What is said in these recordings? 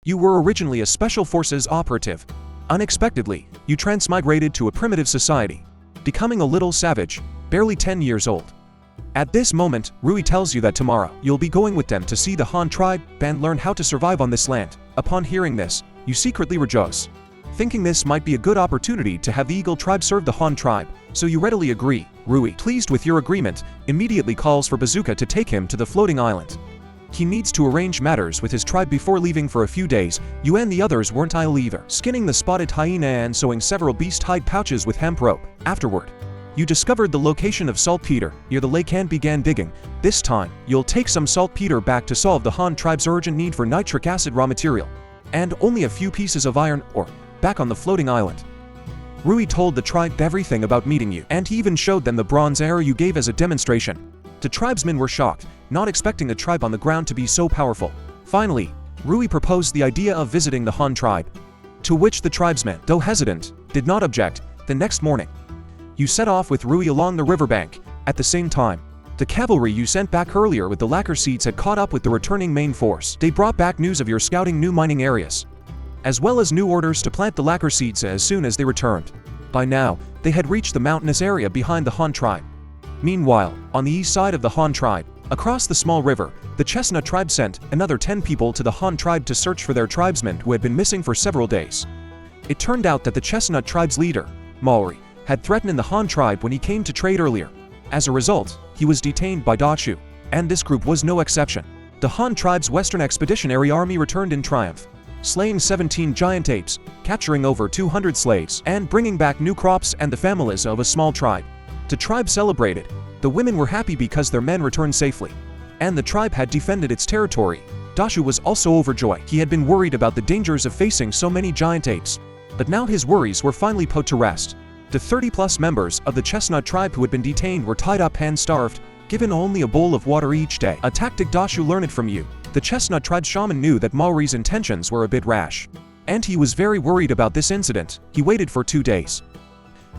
You were originally a Special Forces operative. Unexpectedly, you transmigrated to a primitive society, becoming a little savage, barely 10 years old. At this moment, Rui tells you that tomorrow, you'll be going with them to see the Han tribe and learn how to survive on this land. Upon hearing this, you secretly rejoice, thinking this might be a good opportunity to have the Eagle tribe serve the Han tribe, so you readily agree. Rui, pleased with your agreement, immediately calls for Bazooka to take him to the floating island. He needs to arrange matters with his tribe before leaving for a few days. You and the others weren't idle either, skinning the spotted hyena and sewing several beast hide pouches with hemp rope. Afterward, you discovered the location of saltpeter near the lake and began digging. This time, you'll take some saltpeter back to solve the Han tribe's urgent need for nitric acid raw material, and only a few pieces of iron ore back on the floating island. Rui told the tribe everything about meeting you, and he even showed them the bronze arrow you gave as a demonstration. The tribesmen were shocked, not expecting a tribe on the ground to be so powerful. Finally, Rui proposed the idea of visiting the Han tribe, to which the tribesmen, though hesitant, did not object. The next morning, you set off with Rui along the riverbank. At the same time, the cavalry you sent back earlier with the lacquer seeds had caught up with the returning main force. They brought back news of your scouting new mining areas, as well as new orders to plant the lacquer seeds as soon as they returned. By now, they had reached the mountainous area behind the Han tribe. Meanwhile, on the east side of the Han tribe, across the small river, the Chestnut tribe sent another 10 people to the Han tribe to search for their tribesmen who had been missing for several days. It turned out that the Chestnut tribe's leader, Maori, had threatened the Han tribe when he came to trade earlier. As a result, he was detained by Dachu, and this group was no exception. The Han tribe's Western Expeditionary Army returned in triumph, slaying 17 giant apes, capturing over 200 slaves, and bringing back new crops and the families of a small tribe. The tribe celebrated. The women were happy because their men returned safely, and the tribe had defended its territory. Dachu was also overjoyed. He had been worried about the dangers of facing so many giant apes, but now his worries were finally put to rest. The 30-plus members of the Chestnut tribe who had been detained were tied up and starved, given only a bowl of water each day, a tactic Dachu learned from you. The Chestnut tribe shaman knew that Maori's intentions were a bit rash, and he was very worried about this incident. He waited for 2 days.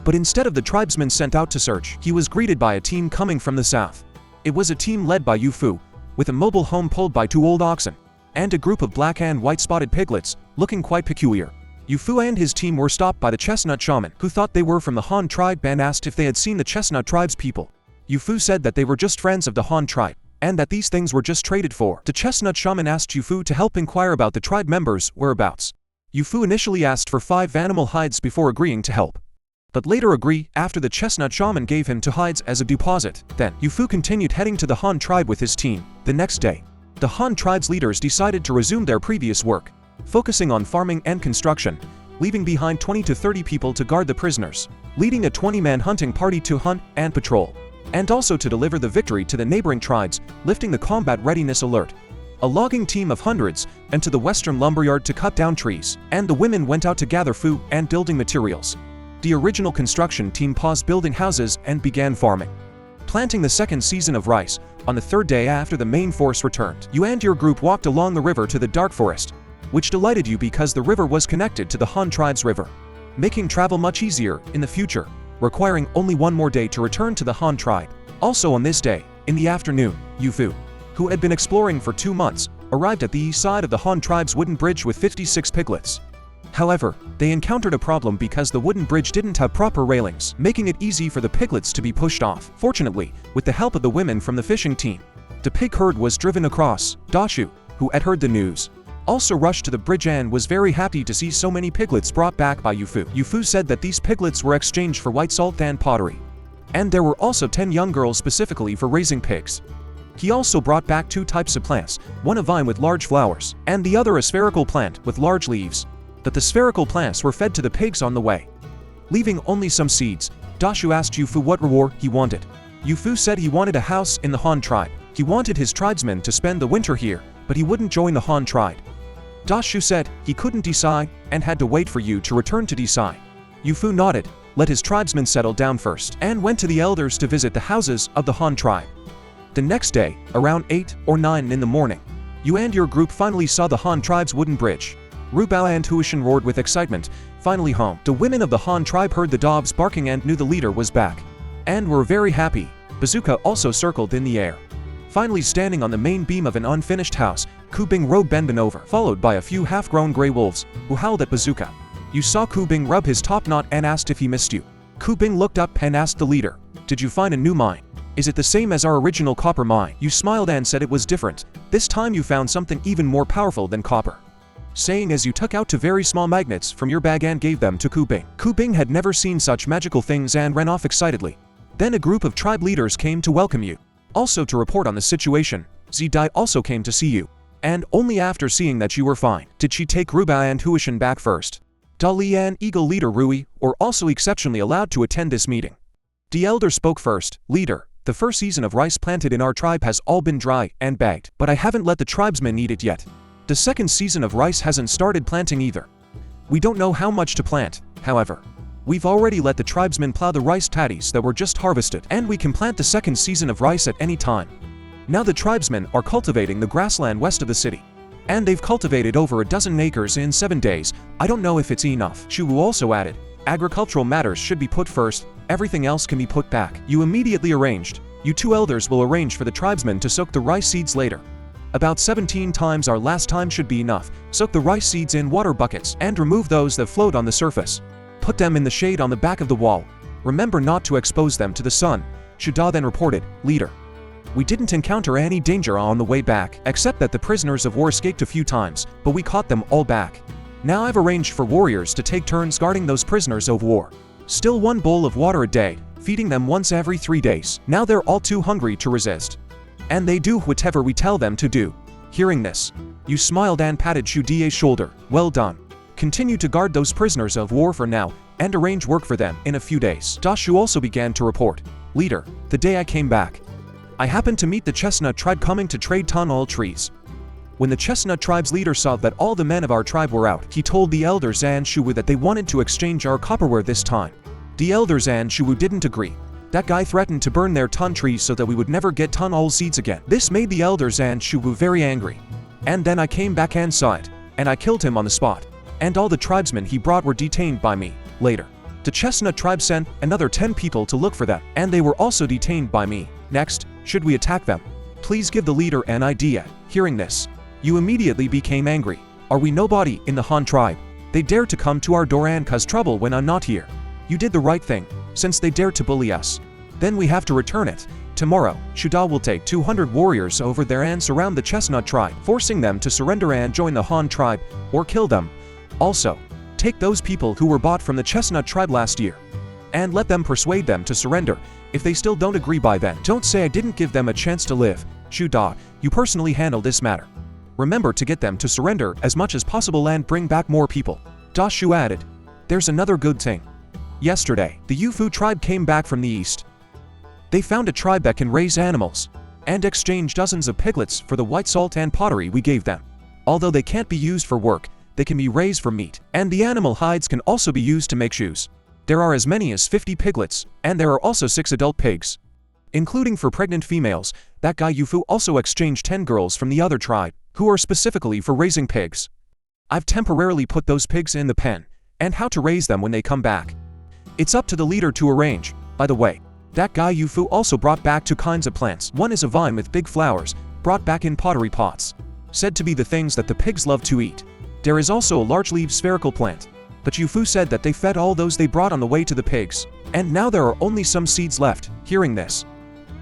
But instead of the tribesmen sent out to search, he was greeted by a team coming from the south. It was a team led by Yufu, with a mobile home pulled by 2 old oxen, and a group of black and white spotted piglets, looking quite peculiar. Yufu and his team were stopped by the Chestnut shaman, who thought they were from the Han tribe and asked if they had seen the Chestnut tribe's people. Yufu said that they were just friends of the Han tribe, and that these things were just traded for. The Chestnut shaman asked Yufu to help inquire about the tribe members' whereabouts. Yufu initially asked for 5 animal hides before agreeing to help, but later agreed after the Chestnut shaman gave him 2 hides as a deposit. Then, Yufu continued heading to the Han tribe with his team. The next day, the Han tribe's leaders decided to resume their previous work, focusing on farming and construction, leaving behind 20 to 30 people to guard the prisoners, leading a 20-man hunting party to hunt and patrol, and also to deliver the victory to the neighboring tribes, lifting the combat readiness alert. A logging team of hundreds went to the western lumberyard to cut down trees, and the women went out to gather food and building materials. The original construction team paused building houses and began farming, planting the second season of rice. On the 3rd day after the main force returned, you and your group walked along the river to the dark forest, which delighted you because the river was connected to the Han tribe's river, making travel much easier in the future, requiring only 1 more day to return to the Han tribe. Also on this day, in the afternoon, Yufu, who had been exploring for 2 months, arrived at the east side of the Han tribe's wooden bridge with 56 piglets. However, they encountered a problem because the wooden bridge didn't have proper railings, making it easy for the piglets to be pushed off. Fortunately, with the help of the women from the fishing team, the pig herd was driven across. Dachu, who had heard the news, also rushed to the bridge and was very happy to see so many piglets brought back by Yufu. Yufu said that these piglets were exchanged for white salt and pottery, and there were also 10 young girls specifically for raising pigs. He also brought back 2 types of plants, one a vine with large flowers, and the other a spherical plant with large leaves. But the spherical plants were fed to the pigs on the way, leaving only some seeds. Dachu asked Yufu what reward he wanted. Yufu said he wanted a house in the Han tribe. He wanted his tribesmen to spend the winter here, but he wouldn't join the Han tribe. Dachu said he couldn't decide and had to wait for you to return to decide. Yufu nodded, let his tribesmen settle down first, and went to the elders to visit the houses of the Han tribe. The next day, around 8 or 9 in the morning, you and your group finally saw the Han tribe's wooden bridge. Rubao and Huishan roared with excitement, finally home. The women of the Han tribe heard the dogs barking and knew the leader was back, and were very happy. Bazooka also circled in the air, Finally standing on the main beam of an unfinished house, Kubing rode bending over, followed by a few half-grown gray wolves, who howled at Bazooka. You saw Kubing rub his top knot and asked if he missed you. Kubing looked up and asked the leader, "Did you find a new mine? Is it the same as our original copper mine?" You smiled and said it was different. This time you found something even more powerful than copper. Saying as you took out two very small magnets from your bag and gave them to Kubing. Kubing had never seen such magical things and ran off excitedly. Then a group of tribe leaders came to welcome you. Also to report on the situation, Zidai also came to see you. And only after seeing that you were fine, did she take Ruba and Huishan back first. Dali and Eagle Leader Rui were also exceptionally allowed to attend this meeting. The elder spoke first. "Leader, the first season of rice planted in our tribe has all been dry and bagged, but I haven't let the tribesmen eat it yet. The second season of rice hasn't started planting either. We don't know how much to plant, however. We've already let the tribesmen plow the rice paddies that were just harvested, and we can plant the second season of rice at any time. Now the tribesmen are cultivating the grassland west of the city. And they've cultivated over a dozen acres in 7 days. I don't know if it's enough." Shuwu also added, "Agricultural matters should be put first, everything else can be put back." You immediately arranged. You two elders will arrange for the tribesmen to soak the rice seeds later. About 17 times our last time should be enough. Soak the rice seeds in water buckets and remove those that float on the surface. Put them in the shade on the back of the wall. Remember not to expose them to the sun. Shuda then reported, "Leader, we didn't encounter any danger on the way back, except that the prisoners of war escaped a few times, but we caught them all back. Now I've arranged for warriors to take turns guarding those prisoners of war. Still 1 bowl of water a day, feeding them once every 3 days. Now they're all too hungry to resist. And they do whatever we tell them to do." Hearing this, you smiled and patted Shudia's shoulder. "Well done. Continue to guard those prisoners of war for now, and arrange work for them in a few days." Dashu also began to report, "Leader, the day I came back, I happened to meet the Chestnut tribe coming to trade tunnel trees. When the Chestnut tribe's leader saw that all the men of our tribe were out, he told the elders and Shuwu that they wanted to exchange our copperware this time. The elders and Shuwu didn't agree. That guy threatened to burn their ton trees so that we would never get tunnel seeds again. This made the elders and Shuwu very angry. And then I came back and saw it, and I killed him on the spot. And all the tribesmen he brought were detained by me. Later, the Chestnut tribe sent another 10 people to look for them, and they were also detained by me. Next, should we attack them? Please give the leader an idea." Hearing this, you immediately became angry. "Are we nobody in the Han tribe? They dare to come to our door and cause trouble when I'm not here. You did the right thing, since they dare to bully us. Then we have to return it. Tomorrow, Shuda will take 200 warriors over there and surround the Chestnut tribe, forcing them to surrender and join the Han tribe, or kill them. Also, take those people who were bought from the Chestnut tribe last year, and let them persuade them to surrender. If they still don't agree by then, don't say I didn't give them a chance to live. Shuda, you personally handle this matter. Remember to get them to surrender as much as possible and bring back more people." Dashu added, "There's another good thing. Yesterday, the Yufu tribe came back from the east. They found a tribe that can raise animals, and exchanged dozens of piglets for the white salt and pottery we gave them. Although they can't be used for work, they can be raised for meat, and the animal hides can also be used to make shoes. There are as many as 50 piglets, and there are also 6 adult pigs. Including for pregnant females, that guy Yufu also exchanged 10 girls from the other tribe, who are specifically for raising pigs. I've temporarily put those pigs in the pen, and how to raise them when they come back. It's up to the leader to arrange. By the way, that guy Yufu also brought back 2 kinds of plants. One is a vine with big flowers, brought back in pottery pots, said to be the things that the pigs love to eat. There is also a large-leaved spherical plant, but Yufu said that they fed all those they brought on the way to the pigs, and now there are only some seeds left." Hearing this,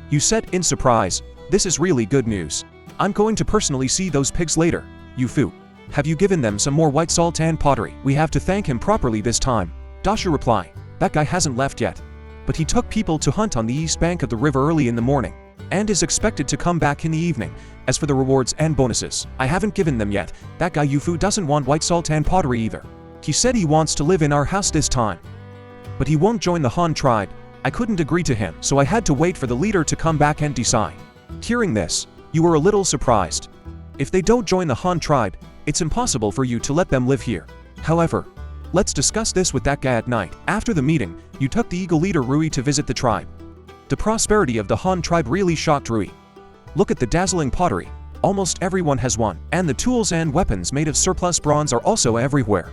you said in surprise, "This is really good news. I'm going to personally see those pigs later." Yufu, have you given them some more white salt and pottery? We have to thank him properly this time. Dasha reply, "That guy hasn't left yet, but he took people to hunt on the east bank of the river early in the morning, and is expected to come back in the evening. As for the rewards and bonuses, I haven't given them yet. That guy Yufu doesn't want white salt and pottery either. He said he wants to live in our house this time, but he won't join the Han tribe. I couldn't agree to him, so I had to wait for the leader to come back and decide." Hearing this, you were a little surprised. If they don't join the Han tribe, it's impossible for you to let them live here. However, let's discuss this with that guy at night. After the meeting, you took the eagle leader Rui to visit the tribe. The prosperity of the Han tribe really shocked Rui. Look at the dazzling pottery. Almost everyone has one, and the tools and weapons made of surplus bronze are also everywhere.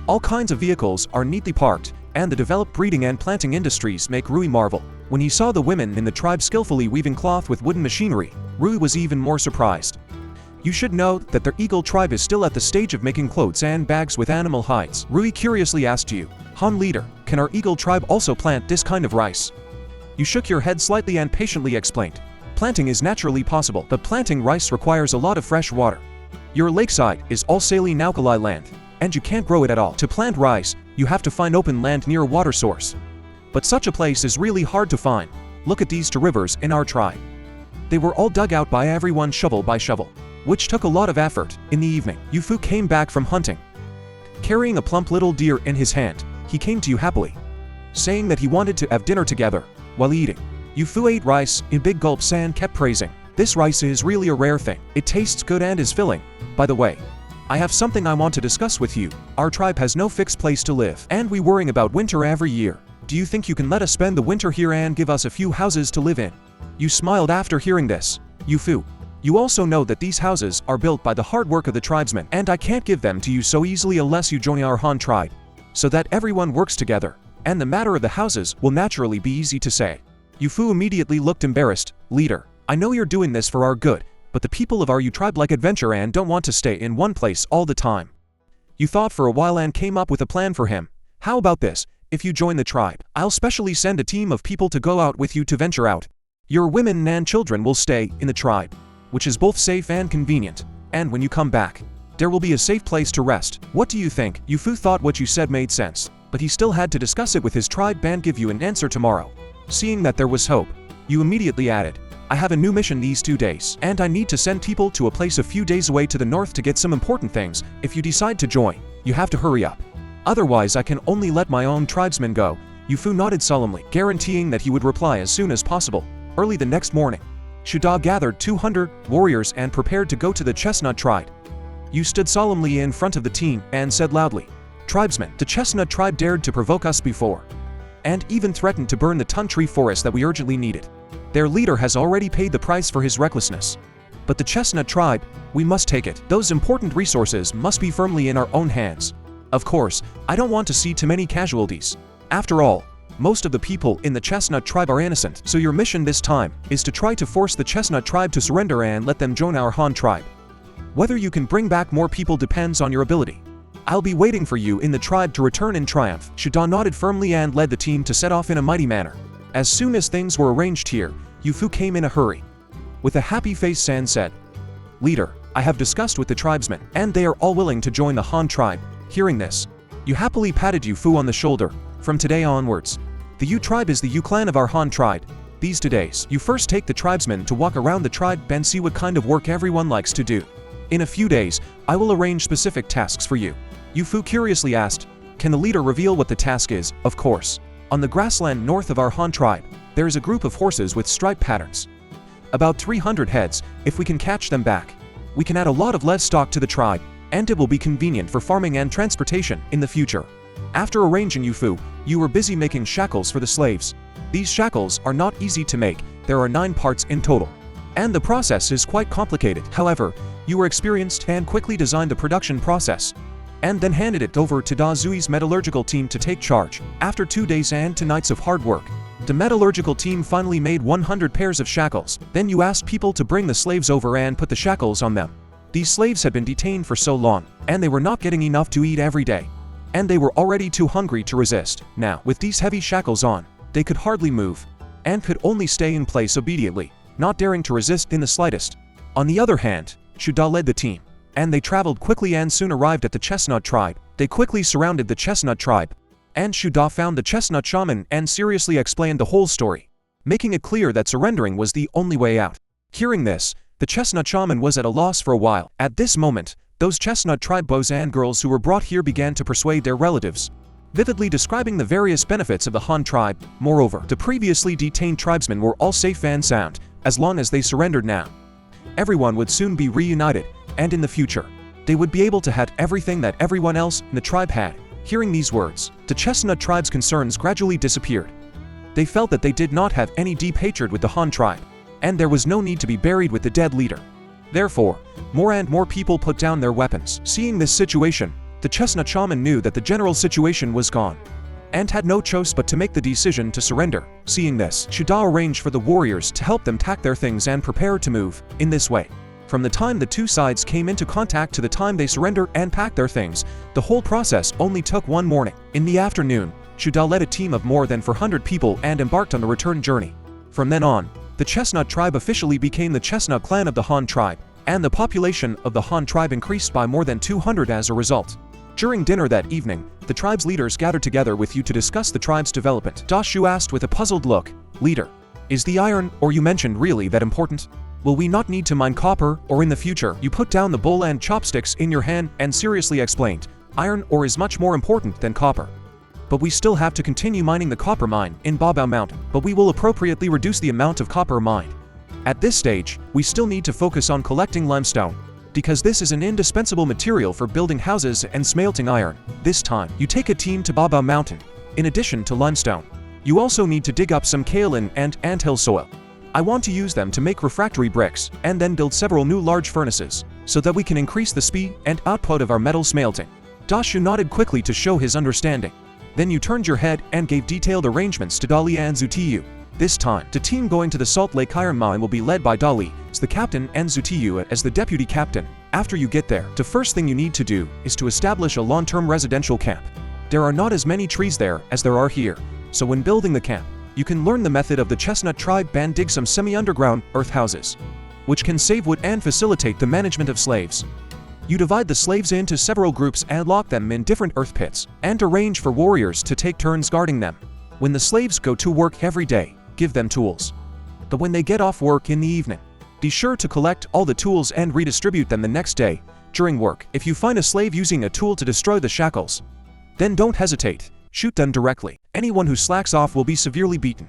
All kinds of vehicles are neatly parked, and the developed breeding and planting industries make Rui marvel. When he saw the women in the tribe skillfully weaving cloth with wooden machinery, Rui was even more surprised. You should know that their eagle tribe is still at the stage of making clothes and bags with animal hides. Rui curiously asked you, Han leader, can our eagle tribe also plant this kind of rice? You shook your head slightly and patiently explained. Planting is naturally possible, but planting rice requires a lot of fresh water. Your lakeside is all saline alkali land, and you can't grow it at all. To plant rice, you have to find open land near a water source. But such a place is really hard to find. Look at these two rivers in our tribe. They were all dug out by everyone shovel by shovel, which took a lot of effort. In the evening, Yufu came back from hunting. Carrying a plump little deer in his hand, he came to you happily, saying that he wanted to have dinner together. While eating, Yufu ate rice in big gulps and kept praising. This rice is really a rare thing. It tastes good and is filling. By the way, I have something I want to discuss with you. Our tribe has no fixed place to live, and we worry about winter every year. Do you think you can let us spend the winter here and give us a few houses to live in? You smiled after hearing this. Yufu, you also know that these houses are built by the hard work of the tribesmen, and I can't give them to you so easily unless you join our Han tribe, so that everyone works together, and the matter of the houses will naturally be easy to say. Yufu immediately looked embarrassed. Leader, I know you're doing this for our good, but the people of our Yu tribe like adventure and don't want to stay in one place all the time. You thought for a while and came up with a plan for him. How about this? If you join the tribe, I'll specially send a team of people to go out with you to venture out. Your women and children will stay in the tribe, which is both safe and convenient, and when you come back, there will be a safe place to rest. What do you think? Yufu thought what you said made sense, but he still had to discuss it with his tribe and give you an answer tomorrow. Seeing that there was hope, you immediately added, I have a new mission these 2 days, and I need to send people to a place a few days away to the north to get some important things. If you decide to join, you have to hurry up. Otherwise I can only let my own tribesmen go. Yufu nodded solemnly, guaranteeing that he would reply as soon as possible. Early the next morning, Shuda gathered 200 warriors and prepared to go to the Chestnut tribe. You stood solemnly in front of the team and said loudly, Tribesmen, the Chestnut tribe dared to provoke us before, and even threatened to burn the Tun Tree forest that we urgently needed. Their leader has already paid the price for his recklessness. But the Chestnut tribe, we must take it. Those important resources must be firmly in our own hands. Of course, I don't want to see too many casualties. After all, most of the people in the Chestnut tribe are innocent, so your mission this time is to try to force the Chestnut tribe to surrender and let them join our Han tribe. Whether you can bring back more people depends on your ability. I'll be waiting for you in the tribe to return in triumph. Shuda nodded firmly and led the team to set off in a mighty manner. As soon as things were arranged here, Yufu came in a hurry. With a happy face San said, Leader, I have discussed with the tribesmen, and they are all willing to join the Han tribe. Hearing this, you happily patted Yufu on the shoulder. From today onwards, the Yu tribe is the Yu clan of our Han tribe. These 2 days, you first take the tribesmen to walk around the tribe and see what kind of work everyone likes to do. In a few days, I will arrange specific tasks for you. Yufu curiously asked, Can the leader reveal what the task is? Of course. On the grassland north of our Han tribe, there is a group of horses with stripe patterns. About 300 heads. If we can catch them back, we can add a lot of livestock to the tribe, and it will be convenient for farming and transportation in the future. After arranging Yufu, you were busy making shackles for the slaves. These shackles are not easy to make. There are 9 parts in total, and the process is quite complicated. However, you were experienced and quickly designed the production process, and then handed it over to Da Zui's metallurgical team to take charge. After 2 days and 2 nights of hard work, the metallurgical team finally made 100 pairs of shackles. Then you asked people to bring the slaves over and put the shackles on them. These slaves had been detained for so long, and they were not getting enough to eat every day, and they were already too hungry to resist. Now, with these heavy shackles on, they could hardly move, and could only stay in place obediently, not daring to resist in the slightest. On the other hand, Shuda led the team, and they traveled quickly and soon arrived at the Chestnut tribe. They quickly surrounded the Chestnut tribe, and Shuda found the Chestnut shaman and seriously explained the whole story, making it clear that surrendering was the only way out. Hearing this, the Chestnut shaman was at a loss for a while. At this moment, those Chestnut tribe boys and girls who were brought here began to persuade their relatives, vividly describing the various benefits of the Han tribe. Moreover, the previously detained tribesmen were all safe and sound, as long as they surrendered now. Everyone would soon be reunited, and in the future, they would be able to have everything that everyone else in the tribe had. Hearing these words, the Chestnut tribe's concerns gradually disappeared. They felt that they did not have any deep hatred with the Han tribe, and there was no need to be buried with the dead leader. Therefore, more and more people put down their weapons. Seeing this situation, the Chestnut shaman knew that the general situation was gone. and had no choice but to make the decision to surrender. Seeing this, Shuda arranged for the warriors to help them pack their things and prepare to move. In this way, from the time the two sides came into contact to the time they surrender and pack their things, the whole process only took one morning. In the afternoon, Shuda led a team of more than 400 people and embarked on the return journey. From then on, the Chestnut tribe officially became the Chestnut clan of the Han tribe, and the population of the Han tribe increased by more than 200 as a result. During dinner that evening, the tribe's leaders gathered together with you to discuss the tribe's development. Da Shu asked with a puzzled look, "Leader, is the iron ore you mentioned really that important? Will we not need to mine copper, or in the future?" You put down the bowl and chopsticks in your hand and seriously explained, "Iron ore is much more important than copper. But we still have to continue mining the copper mine in Babao Mountain, but we will appropriately reduce the amount of copper mined. At this stage, we still need to focus on collecting limestone, because this is an indispensable material for building houses and smelting iron. This time, you take a team to Babao Mountain. In addition to limestone, you also need to dig up some kaolin and anthill soil. I want to use them to make refractory bricks, and then build several new large furnaces, so that we can increase the speed and output of our metal smelting." Da Shu nodded quickly to show his understanding. Then you turned your head and gave detailed arrangements to Dali and Zutiyu. This time, the team going to the Salt Lake Iron Mine will be led by Dali as the captain and Zutiyu as the deputy captain. After you get there, the first thing you need to do is to establish a long-term residential camp. There are not as many trees there as there are here, so when building the camp, you can learn the method of the Chestnut tribe and dig some semi-underground earth houses, which can save wood and facilitate the management of slaves. You divide the slaves into several groups and lock them in different earth pits, and arrange for warriors to take turns guarding them. When the slaves go to work every day, give them tools. But when they get off work in the evening, be sure to collect all the tools and redistribute them the next day. During work, if you find a slave using a tool to destroy the shackles, then don't hesitate, shoot them directly. Anyone who slacks off will be severely beaten,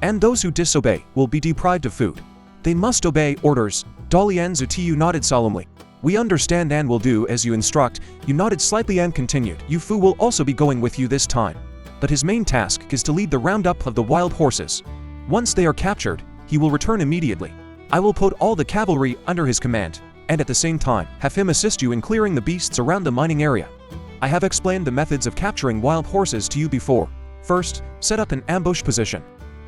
and those who disobey will be deprived of food. They must obey orders." Dali and Zutiyu nodded solemnly. "We understand and will do as you instruct." You nodded slightly and continued, "Yu Fu will also be going with you this time, but his main task is to lead the roundup of the wild horses. Once they are captured, he will return immediately. I will put all the cavalry under his command, and at the same time, have him assist you in clearing the beasts around the mining area. I have explained the methods of capturing wild horses to you before. First, set up an ambush position.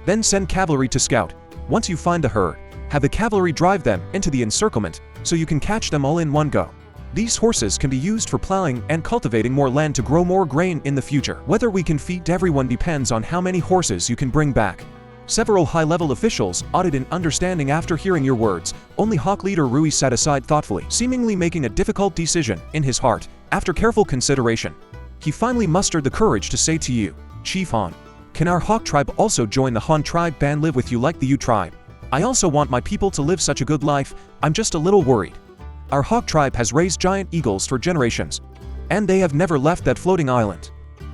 Then send cavalry to scout. Once you find the herd, have the cavalry drive them into the encirclement, so you can catch them all in one go. These horses can be used for plowing and cultivating more land to grow more grain in the future. Whether we can feed everyone depends on how many horses you can bring back." Several high-level officials nodded in understanding after hearing your words. Only Hawk leader Rui sat aside thoughtfully, seemingly making a difficult decision in his heart. After careful consideration, he finally mustered the courage to say to you, "Chief Han, can our Hawk tribe also join the Han tribe and live with you like the Yu tribe? I also want my people to live such a good life. I'm just a little worried. Our Hawk tribe has raised giant eagles for generations, and they have never left that floating island.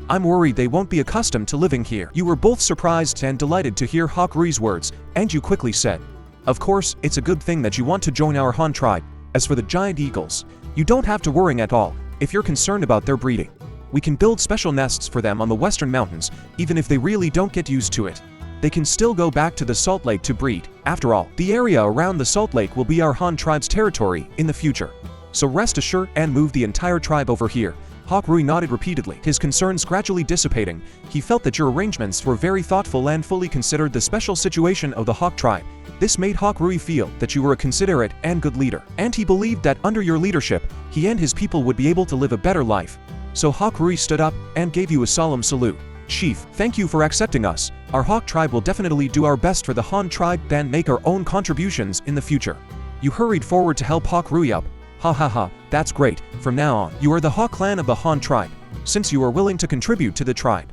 I'm worried they won't be accustomed to living here." You were both surprised and delighted to hear Hawk Rui's words, and you quickly said, "Of course, it's a good thing that you want to join our Han tribe. As for the giant eagles, you don't have to worry at all if you're concerned about their breeding. We can build special nests for them on the western mountains. Even if they really don't get used to it, they can still go back to the Salt Lake to breed. After all, the area around the Salt Lake will be our Han tribe's territory in the future. So rest assured and move the entire tribe over here." Hawk Rui nodded repeatedly, his concerns gradually dissipating. He felt that your arrangements were very thoughtful and fully considered the special situation of the Hawk tribe. This made Hawk Rui feel that you were a considerate and good leader, and he believed that under your leadership, he and his people would be able to live a better life. So Hawk Rui stood up and gave you a solemn salute. "Chief, thank you for accepting us. Our Hawk tribe will definitely do our best for the Han tribe and make our own contributions in the future." You hurried forward to help Hawk Rui up. "Ha ha ha, that's great. From now on, you are the Hawk clan of the Han tribe, since you are willing to contribute to the tribe.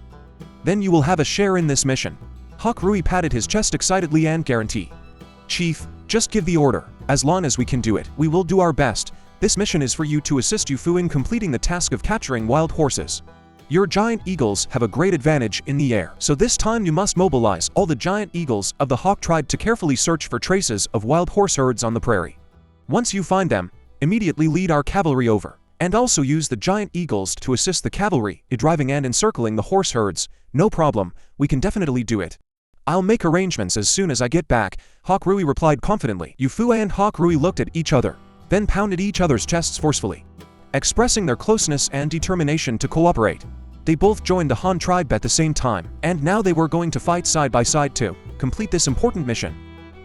Then you will have a share in this mission." Hawk Rui patted his chest excitedly and guaranteed, "Chief, just give the order. As long as we can do it, we will do our best. This mission is for you to assist Yu Fu in completing the task of capturing wild horses. Your giant eagles have a great advantage in the air, so this time you must mobilize all the giant eagles of the Hawk tribe to carefully search for traces of wild horse herds on the prairie. Once you find them, immediately lead our cavalry over, and also use the giant eagles to assist the cavalry in driving and encircling the horse herds." "No problem, we can definitely do it. I'll make arrangements as soon as I get back," Hawk Rui replied confidently. Yu Fu and Hawk Rui looked at each other, then pounded each other's chests forcefully, expressing their closeness and determination to cooperate. They both joined the Han tribe at the same time, and now they were going to fight side by side to complete this important mission.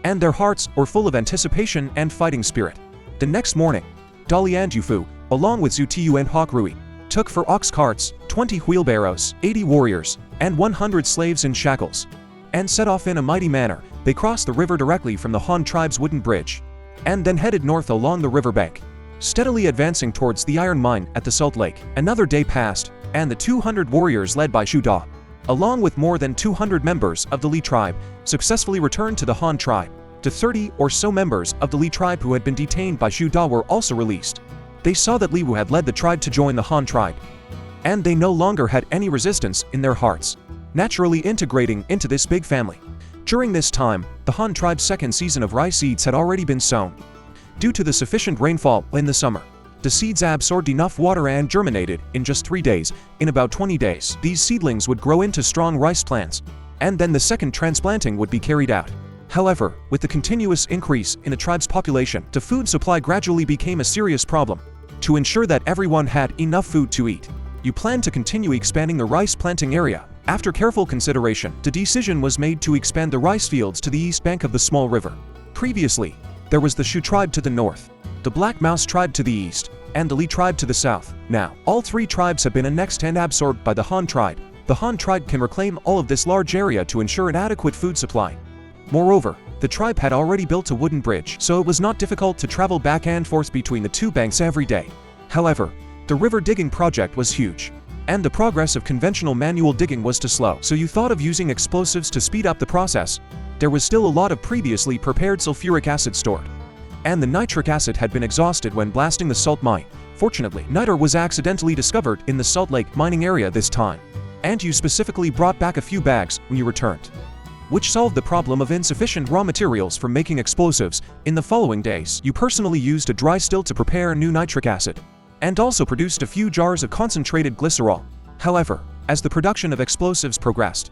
And their hearts were full of anticipation and fighting spirit. The next morning, Dali and Yufu, along with Zutiu and Hawk Rui, took for ox carts, 20 wheelbarrows, 80 warriors, and 100 slaves in shackles, and set off in a mighty manner. They crossed the river directly from the Han tribe's wooden bridge, and then headed north along the riverbank, steadily advancing towards the iron mine at the Salt Lake. Another day passed, and the 200 warriors led by Shu Da, along with more than 200 members of the Li tribe, successfully returned to the Han tribe. The 30 or so members of the Li tribe who had been detained by Shu Da were also released. They saw that Li Wu had led the tribe to join the Han tribe, and they no longer had any resistance in their hearts, naturally integrating into this big family. During this time, the Han tribe's second season of rice seeds had already been sown. Due to the sufficient rainfall in the summer, the seeds absorbed enough water and germinated in just 3 days. In about 20 days, these seedlings would grow into strong rice plants, and then the second transplanting would be carried out. However, with the continuous increase in the tribe's population, the food supply gradually became a serious problem. To ensure that everyone had enough food to eat, you planned to continue expanding the rice planting area. After careful consideration, the decision was made to expand the rice fields to the east bank of the small river. Previously, there was the Shu tribe to the north, the Black Mouse tribe to the east, and the Li tribe to the south. Now, all 3 tribes have been annexed and absorbed by the Han tribe. The Han tribe can reclaim all of this large area to ensure an adequate food supply. Moreover, the tribe had already built a wooden bridge, so it was not difficult to travel back and forth between the 2 banks every day. However, the river digging project was huge, and the progress of conventional manual digging was too slow, so you thought of using explosives to speed up the process. There was still a lot of previously prepared sulfuric acid stored, and the nitric acid had been exhausted when blasting the salt mine. Fortunately, niter was accidentally discovered in the Salt Lake mining area this time, and you specifically brought back a few bags when you returned, which solved the problem of insufficient raw materials for making explosives. In the following days, you personally used a dry still to prepare new nitric acid, and also produced a few jars of concentrated glycerol. However, as the production of explosives progressed,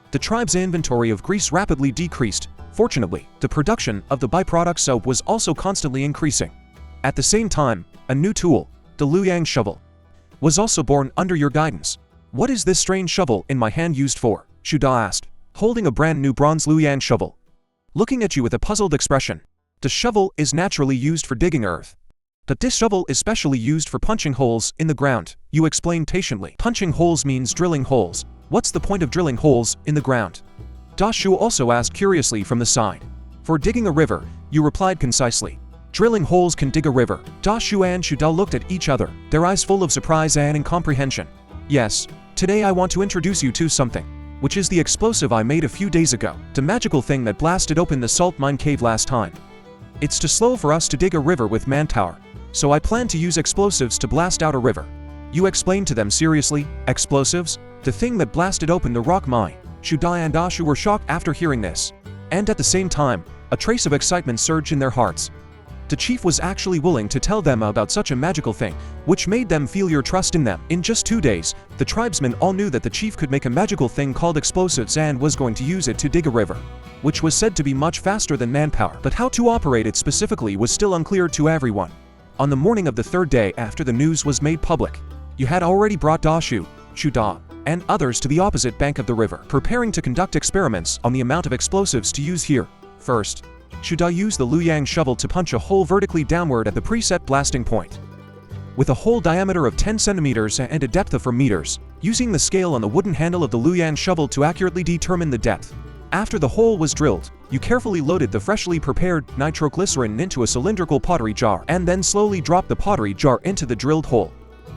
the tribe's inventory of grease rapidly decreased. Fortunately, the production of the byproduct soap was also constantly increasing. At the same time, a new tool, the Luoyang shovel, was also born under your guidance. "What is this strange shovel in my hand used for?" Shu Da asked, holding a brand new bronze Luoyang shovel, looking at you with a puzzled expression. "The shovel is naturally used for digging earth, but this shovel is specially used for punching holes in the ground," you explained patiently. "Punching holes means drilling holes. What's the point of drilling holes in the ground?" Da Shu also asked curiously from the side. "For digging a river," you replied concisely. "Drilling holes can dig a river." Da Shu and Shu Da looked at each other, their eyes full of surprise and incomprehension. "Yes, today I want to introduce you to something, which is the explosive I made a few days ago, the magical thing that blasted open the salt mine cave last time. It's too slow for us to dig a river with manpower, so I plan to use explosives to blast out a river." You explained to them seriously. "Explosives? The thing that blasted open the rock mine?" Shu Da and Da Shu were shocked after hearing this, and at the same time, a trace of excitement surged in their hearts. The chief was actually willing to tell them about such a magical thing, which made them feel your trust in them. In just 2 days, the tribesmen all knew that the chief could make a magical thing called explosives and was going to use it to dig a river, which was said to be much faster than manpower, but how to operate it specifically was still unclear to everyone. On the morning of the 3rd day after the news was made public, you had already brought Da Shu, Shu Da, and others to the opposite bank of the river, preparing to conduct experiments on the amount of explosives to use here. First, Shu Da used the Luoyang shovel to punch a hole vertically downward at the preset blasting point, with a hole diameter of 10 centimeters and a depth of 4 meters, using the scale on the wooden handle of the Luoyang shovel to accurately determine the depth. After the hole was drilled, you carefully loaded the freshly prepared nitroglycerin into a cylindrical pottery jar and then slowly dropped the pottery jar into the drilled hole.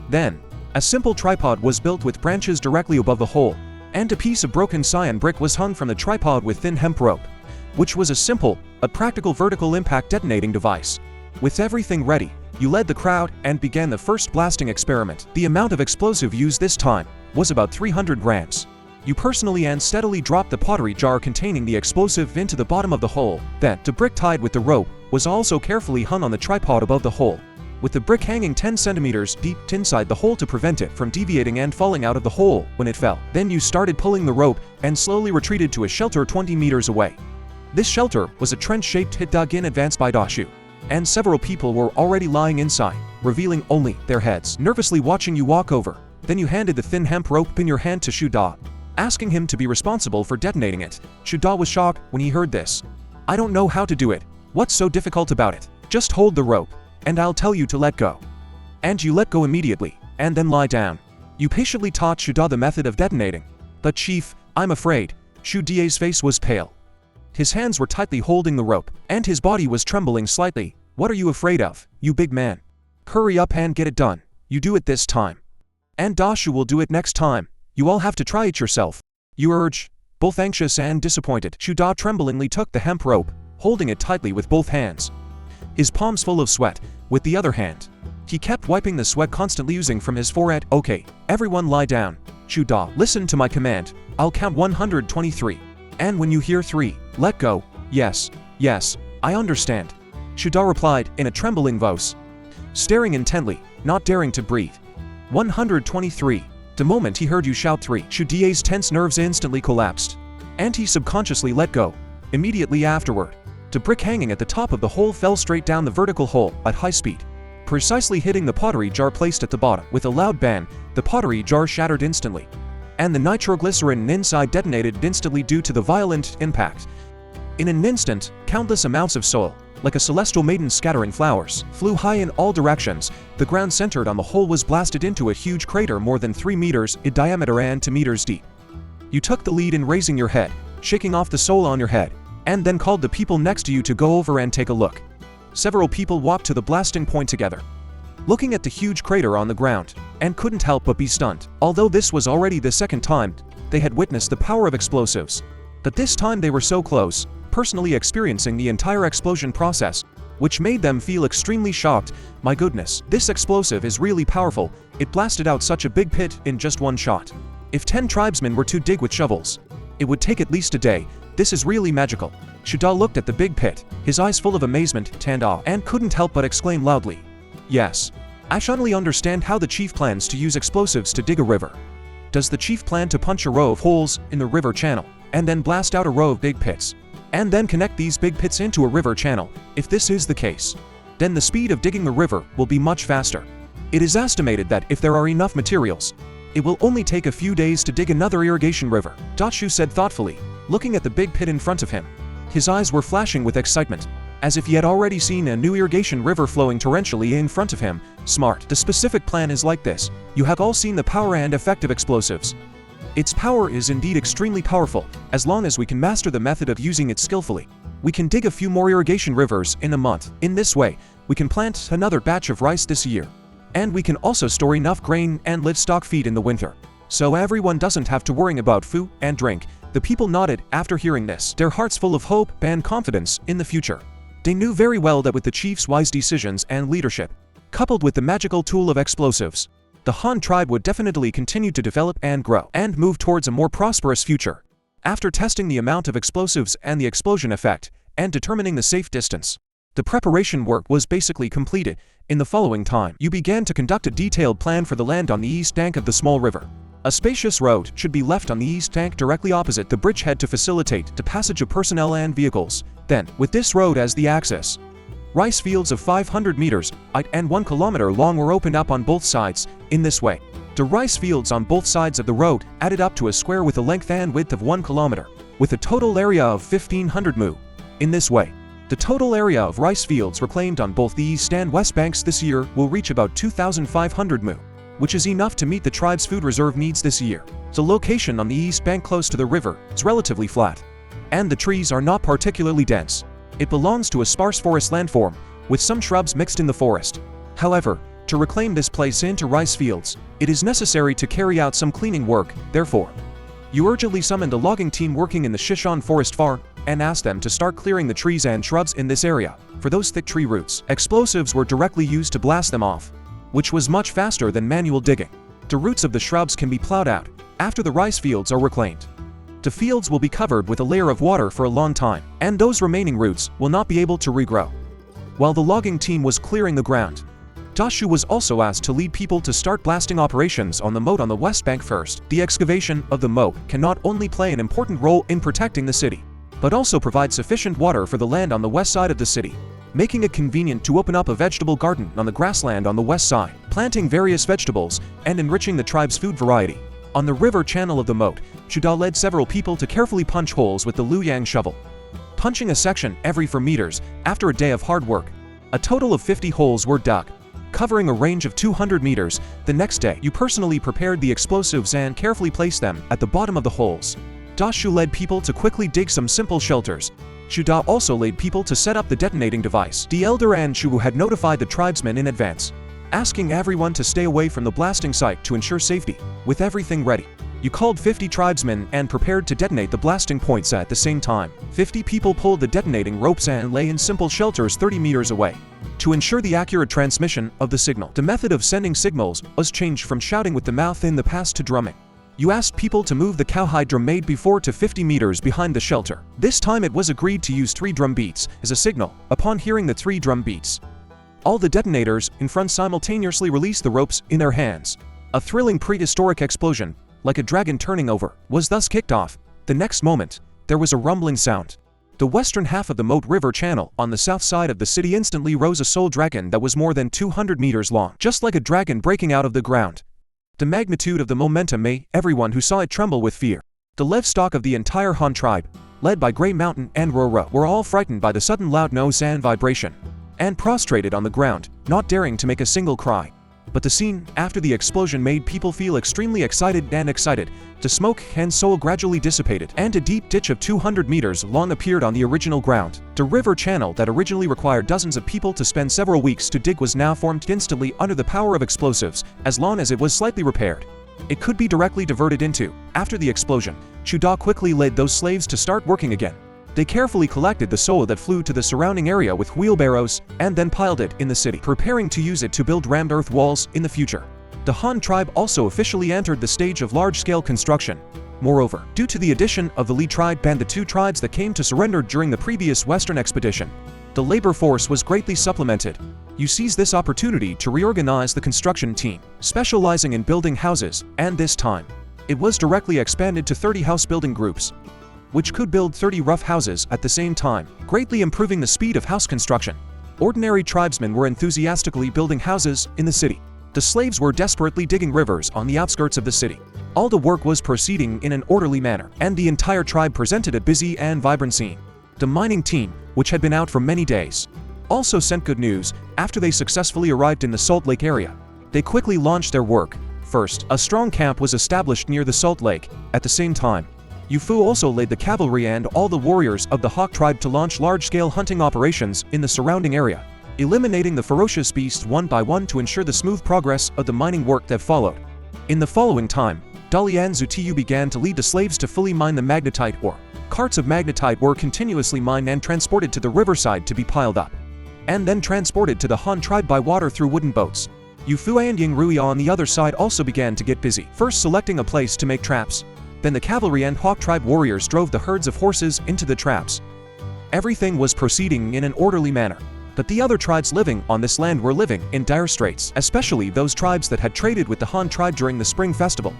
Then, a simple tripod was built with branches directly above the hole, and a piece of broken cyan brick was hung from the tripod with thin hemp rope, which was a simple, but practical vertical impact detonating device. With everything ready, you led the crowd and began the first blasting experiment. The amount of explosive used this time was about 300 grams. You personally and steadily dropped the pottery jar containing the explosive into the bottom of the hole. Then, the brick tied with the rope was also carefully hung on the tripod above the hole, with the brick hanging 10 centimeters deep inside the hole to prevent it from deviating and falling out of the hole when it fell. Then you started pulling the rope and slowly retreated to a shelter 20 meters away. This shelter was a trench-shaped pit dug in advance by Da Shu, and several people were already lying inside, revealing only their heads, nervously watching you walk over. Then you handed the thin hemp rope in your hand to Shuda, asking him to be responsible for detonating it. Shuda was shocked when he heard this. I don't know how to do it. What's so difficult about it? Just hold the rope, and I'll tell you to let go. And you let go immediately, and then lie down. You patiently taught Shuda the method of detonating. But chief, I'm afraid. Shuda's face was pale. His hands were tightly holding the rope, and his body was trembling slightly. What are you afraid of, you big man? Hurry up and get it done. You do it this time. And Dashu will do it next time. You all have to try it yourself. You urge, both anxious and disappointed. Shuda tremblingly took the hemp rope, holding it tightly with both hands. His palms full of sweat, with the other hand. He kept wiping the sweat constantly oozing from his forehead. Okay, everyone lie down. Shuda, listen to my command. I'll count 123. And when you hear 3, let go. Yes, yes, I understand. Shuda replied in a trembling voice, staring intently, not daring to breathe. 123. The moment he heard you shout 3, Shuda's tense nerves instantly collapsed, and he subconsciously let go. Immediately afterward, the brick hanging at the top of the hole fell straight down the vertical hole at high speed, precisely hitting the pottery jar placed at the bottom. With a loud bang, the pottery jar shattered instantly, and the nitroglycerin inside detonated instantly due to the violent impact. In an instant, countless amounts of soil, like a celestial maiden scattering flowers, flew high in all directions. The ground centered on the hole was blasted into a huge crater more than 3 meters in diameter and 2 meters deep. You took the lead in raising your head, shaking off the soil on your head, and then called the people next to you to go over and take a look. Several people walked to the blasting point together, looking at the huge crater on the ground, and couldn't help but be stunned. Although this was already the second time they had witnessed the power of explosives, but this time they were so close, personally experiencing the entire explosion process, which made them feel extremely shocked. My goodness, this explosive is really powerful. It blasted out such a big pit in just one shot. If 10 tribesmen were to dig with shovels, it would take at least a day. This is really magical. Shuda looked at the big pit, his eyes full of amazement and awe, and couldn't help but exclaim loudly, yes, I suddenly understand how the chief plans to use explosives to dig a river. Does the chief plan to punch a row of holes in the river channel, and then blast out a row of big pits, and then connect these big pits into a river channel? If this is the case, then the speed of digging the river will be much faster. It is estimated that if there are enough materials, it will only take a few days to dig another irrigation river, Dashu said thoughtfully, looking at the big pit in front of him. His eyes were flashing with excitement, as if he had already seen a new irrigation river flowing torrentially in front of him. Smart. The specific plan is like this. You have all seen the power and effect of explosives. Its power is indeed extremely powerful. As long as we can master the method of using it skillfully, we can dig a few more irrigation rivers in a month. In this way, we can plant another batch of rice this year. And we can also store enough grain and livestock feed in the winter, so everyone doesn't have to worry about food and drink. The people nodded after hearing this, their hearts full of hope and confidence in the future. They knew very well that with the chief's wise decisions and leadership, coupled with the magical tool of explosives, the Han tribe would definitely continue to develop and grow and move towards a more prosperous future. After testing the amount of explosives and the explosion effect, and determining the safe distance, the preparation work was basically completed. In the following time, you began to conduct a detailed plan for the land on the east bank of the small river. A spacious road should be left on the east bank directly opposite the bridgehead to facilitate the passage of personnel and vehicles. Then, with this road as the axis, rice fields of 500 meters wide and 1 kilometer long were opened up on both sides. In this way, the rice fields on both sides of the road added up to a square with a length and width of 1 kilometer, with a total area of 1,500 mu. In this way, the total area of rice fields reclaimed on both the east and west banks this year will reach about 2,500 mu, which is enough to meet the tribe's food reserve needs this year. The location on the east bank close to the river is relatively flat, and the trees are not particularly dense. It belongs to a sparse forest landform, with some shrubs mixed in the forest. However, to reclaim this place into rice fields, it is necessary to carry out some cleaning work. Therefore, you urgently summoned a logging team working in the Shishan forest farm, and asked them to start clearing the trees and shrubs in this area. For those thick tree roots, explosives were directly used to blast them off, which was much faster than manual digging. The roots of the shrubs can be plowed out after the rice fields are reclaimed. The fields will be covered with a layer of water for a long time, and those remaining roots will not be able to regrow. While the logging team was clearing the ground, Dashu was also asked to lead people to start blasting operations on the moat on the west bank first. The excavation of the moat can not only play an important role in protecting the city, but also provide sufficient water for the land on the west side of the city. making it convenient to open up a vegetable garden on the grassland on the west side, planting various vegetables and enriching the tribe's food variety. On the river channel of the moat, Shuda led several people to carefully punch holes with the Luyang shovel, punching a section every 4 meters after a day of hard work. A total of 50 holes were dug, covering a range of 200 meters. The next day, you personally prepared the explosives and carefully placed them at the bottom of the holes. Dashu led people to quickly dig some simple shelters. Shuda also led people to set up the detonating device. The elder Anshu had notified the tribesmen in advance, asking everyone to stay away from the blasting site to ensure safety. With everything ready, you called 50 tribesmen and prepared to detonate the blasting points at the same time. 50 people pulled the detonating ropes and lay in simple shelters 30 meters away. To ensure the accurate transmission of the signal, the method of sending signals was changed from shouting with the mouth in the past to drumming. You asked people to move the cowhide drum made before to 50 meters behind the shelter. This time it was agreed to use 3 drum beats as a signal. Upon hearing the 3 drum beats, all the detonators in front simultaneously released the ropes in their hands. A thrilling prehistoric explosion, like a dragon turning over, was thus kicked off. The next moment, there was a rumbling sound. The western half of the Moat River channel on the south side of the city instantly rose a soul dragon that was more than 200 meters long, just like a dragon breaking out of the ground. The magnitude of the momentum made everyone who saw it tremble with fear. The livestock of the entire Han tribe, led by Grey Mountain and Rora, were all frightened by the sudden loud noise and vibration, and prostrated on the ground, not daring to make a single cry. But the scene after the explosion made people feel extremely excited. The smoke and soul gradually dissipated, and a deep ditch of 200 meters long appeared on the original ground. The river channel that originally required dozens of people to spend several weeks to dig was now formed instantly under the power of explosives, as long as it was slightly repaired. It could be directly diverted into. After the explosion, Shuda quickly led those slaves to start working again. They carefully collected the soil that flew to the surrounding area with wheelbarrows and then piled it in the city, preparing to use it to build rammed earth walls in the future. The Han tribe also officially entered the stage of large-scale construction. Moreover, due to the addition of the Li tribe and the 2 tribes that came to surrender during the previous Western expedition, the labor force was greatly supplemented. You seized this opportunity to reorganize the construction team, specializing in building houses, and this time, it was directly expanded to 30 house-building groups, which could build 30 rough houses at the same time, greatly improving the speed of house construction. Ordinary tribesmen were enthusiastically building houses in the city. The slaves were desperately digging rivers on the outskirts of the city. All the work was proceeding in an orderly manner, and the entire tribe presented a busy and vibrant scene. The mining team, which had been out for many days, also sent good news after they successfully arrived in the Salt Lake area. They quickly launched their work. First, a strong camp was established near the Salt Lake. At the same time, Yufu also led the cavalry and all the warriors of the Hawk tribe to launch large-scale hunting operations in the surrounding area, eliminating the ferocious beasts one by one to ensure the smooth progress of the mining work that followed. In the following time, Dalian Zutiyu began to lead the slaves to fully mine the magnetite ore. Carts of magnetite were continuously mined and transported to the riverside to be piled up, and then transported to the Han tribe by water through wooden boats. Yufu and Yingrui on the other side also began to get busy, first selecting a place to make traps. Then the cavalry and Hawk tribe warriors drove the herds of horses into the traps. Everything was proceeding in an orderly manner. But the other tribes living on this land were living in dire straits, especially those tribes that had traded with the Han tribe during the Spring Festival.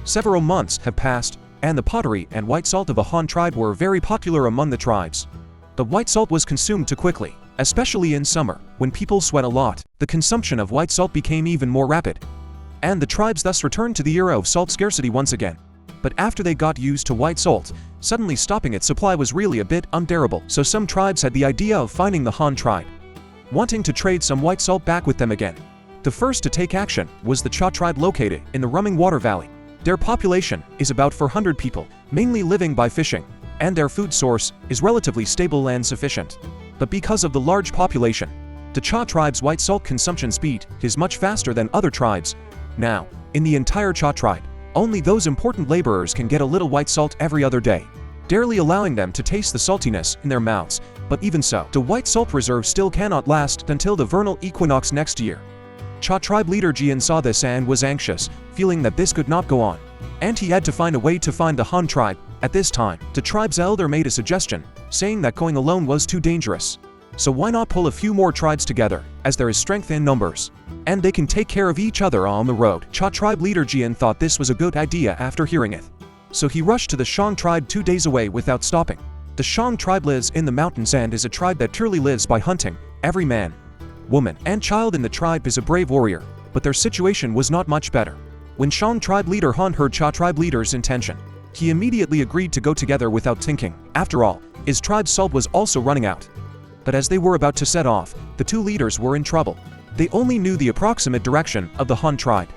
Several months have passed, and the pottery and white salt of the Han tribe were very popular among the tribes. The white salt was consumed too quickly, especially in summer, when people sweat a lot. The consumption of white salt became even more rapid, and the tribes thus returned to the era of salt scarcity once again. But after they got used to white salt, suddenly stopping its supply was really a bit unbearable, so some tribes had the idea of finding the Han tribe, wanting to trade some white salt back with them again. The first to take action was the Cha tribe located in the Rumming Water Valley. Their population is about 400 people, mainly living by fishing, and their food source is relatively stable and sufficient. But because of the large population, the Cha tribe's white salt consumption speed is much faster than other tribes. Now, in the entire Cha tribe, only those important laborers can get a little white salt every other day, barely allowing them to taste the saltiness in their mouths. But even so, the white salt reserve still cannot last until the vernal equinox next year. Cha tribe leader Jian saw this and was anxious, feeling that this could not go on, and he had to find a way to find the Han tribe. At this time, the tribe's elder made a suggestion, saying that going alone was too dangerous. So why not pull a few more tribes together, as there is strength in numbers, and they can take care of each other on the road. Cha tribe leader Jian thought this was a good idea after hearing it. So he rushed to the Shang tribe 2 days away without stopping. The Shang tribe lives in the mountains and is a tribe that purely lives by hunting, Every man, woman, and child in the tribe is a brave warrior, but their situation was not much better. When Shang tribe leader Han heard Cha tribe leader's intention, he immediately agreed to go together without thinking. After all, his tribe's salt was also running out. But as they were about to set off, the two leaders were in trouble. They only knew the approximate direction of the Han tribe,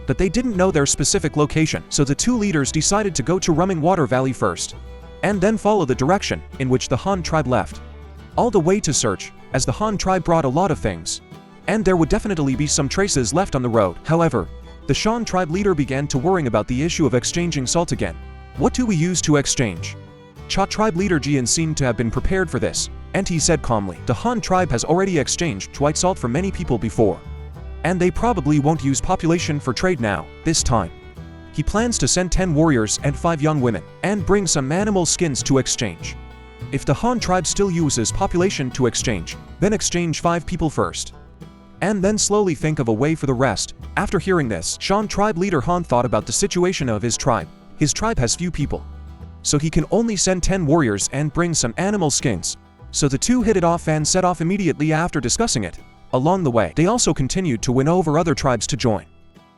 but they didn't know their specific location, so the two leaders decided to go to Running Water Valley first, and then follow the direction in which the Han tribe left. All the way to search, as the Han tribe brought a lot of things, and there would definitely be some traces left on the road. However, the Shan tribe leader began to worrying about the issue of exchanging salt again. What do we use to exchange? Cha tribe leader Jian seemed to have been prepared for this, and he said calmly, the Han tribe has already exchanged white salt for many people before, and they probably won't use population for trade now, this time. He plans to send 10 warriors and 5 young women, and bring some animal skins to exchange. If the Han tribe still uses population to exchange, then exchange 5 people first, and then slowly think of a way for the rest. After hearing this, Shan tribe leader Han thought about the situation of his tribe. His tribe has few people, so he can only send 10 warriors and bring some animal skins. So the two hit it off and set off immediately after discussing it. Along the way, they also continued to win over other tribes to join.